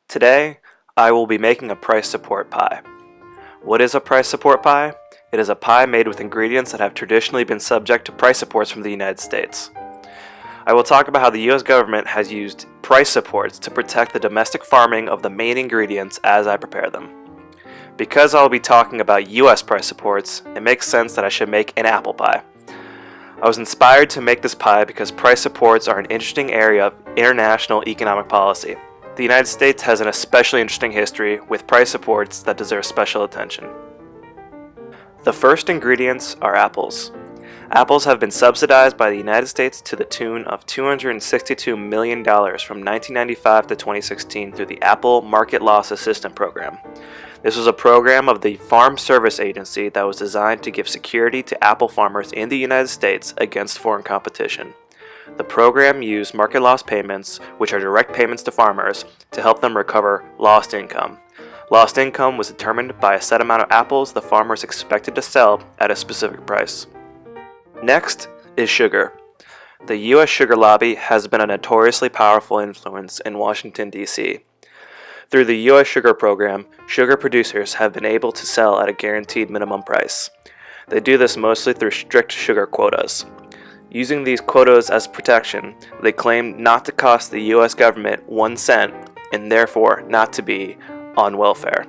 Today, I will be making a price support pie. What is a price support pie? It is a pie made with ingredients that have traditionally been subject to price supports from the United States. I will talk about how the US government has used price supports to protect the domestic farming of the main ingredients as I prepare them. Because I'll be talking about US price supports, it makes sense that I should make an apple pie. I was inspired to make this pie because price supports are an interesting area of international economic policy. The United States has an especially interesting history with price supports that deserve special attention. The first ingredients are apples. Apples have been subsidized by the United States to the tune of $262 million from 1995 to 2016 through the Apple Market Loss Assistance Program. This was a program of the Farm Service Agency that was designed to give security to apple farmers in the United States against foreign competition. The program used market loss payments, which are direct payments to farmers, to help them recover lost income. Lost income was determined by a set amount of apples the farmers expected to sell at a specific price. Next is sugar. The U.S. sugar lobby has been a notoriously powerful influence in Washington, D.C. Through the U.S. sugar program, sugar producers have been able to sell at a guaranteed minimum price. They do this mostly through strict sugar quotas. Using these quotas as protection, they claim not to cost the U.S. government 1 cent and therefore not to be on welfare.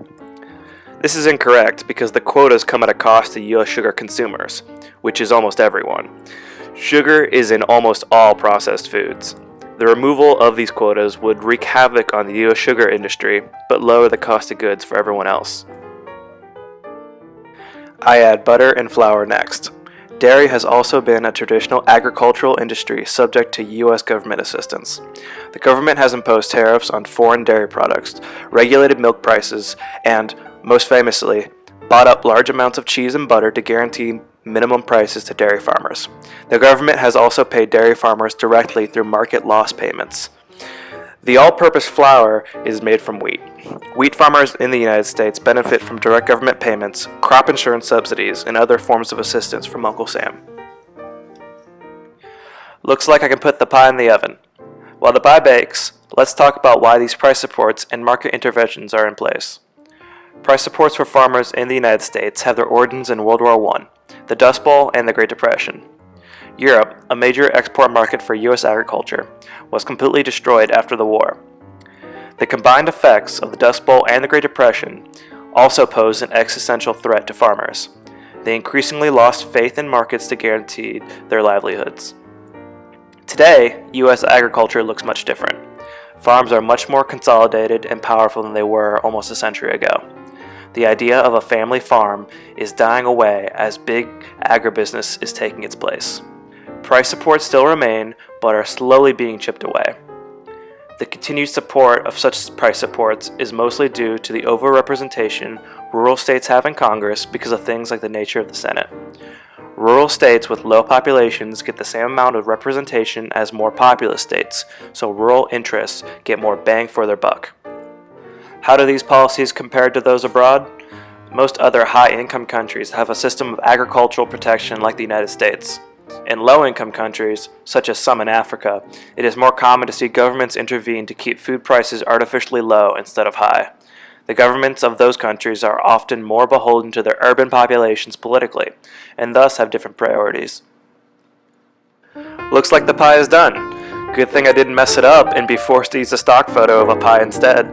This is incorrect because the quotas come at a cost to U.S. sugar consumers, which is almost everyone. Sugar is in almost all processed foods. The removal of these quotas would wreak havoc on the U.S. sugar industry, but lower the cost of goods for everyone else. I add butter and flour next. Dairy has also been a traditional agricultural industry subject to U.S. government assistance. The government has imposed tariffs on foreign dairy products, regulated milk prices, and, most famously, bought up large amounts of cheese and butter to guarantee minimum prices to dairy farmers. The government has also paid dairy farmers directly through market loss payments. The all-purpose flour is made from wheat. Wheat farmers in the United States benefit from direct government payments, crop insurance subsidies, and other forms of assistance from Uncle Sam. Looks like I can put the pie in the oven. While the pie bakes, let's talk about why these price supports and market interventions are in place. Price supports for farmers in the United States have their origins in World War I, the Dust Bowl, and the Great Depression. Europe, a major export market for U.S. agriculture, was completely destroyed after the war. The combined effects of the Dust Bowl and the Great Depression also posed an existential threat to farmers. They increasingly lost faith in markets to guarantee their livelihoods. Today, U.S. agriculture looks much different. Farms are much more consolidated and powerful than they were almost a century ago. The idea of a family farm is dying away as big agribusiness is taking its place. Price supports still remain, but are slowly being chipped away. The continued support of such price supports is mostly due to the overrepresentation rural states have in Congress because of things like the nature of the Senate. Rural states with low populations get the same amount of representation as more populous states, so rural interests get more bang for their buck. How do these policies compare to those abroad? Most other high-income countries have a system of agricultural protection like the United States. In low-income countries, such as some in Africa, it is more common to see governments intervene to keep food prices artificially low instead of high. The governments of those countries are often more beholden to their urban populations politically, and thus have different priorities. Looks like the pie is done. Good thing I didn't mess it up and be forced to use a stock photo of a pie instead.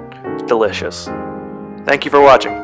Delicious. Thank you for watching.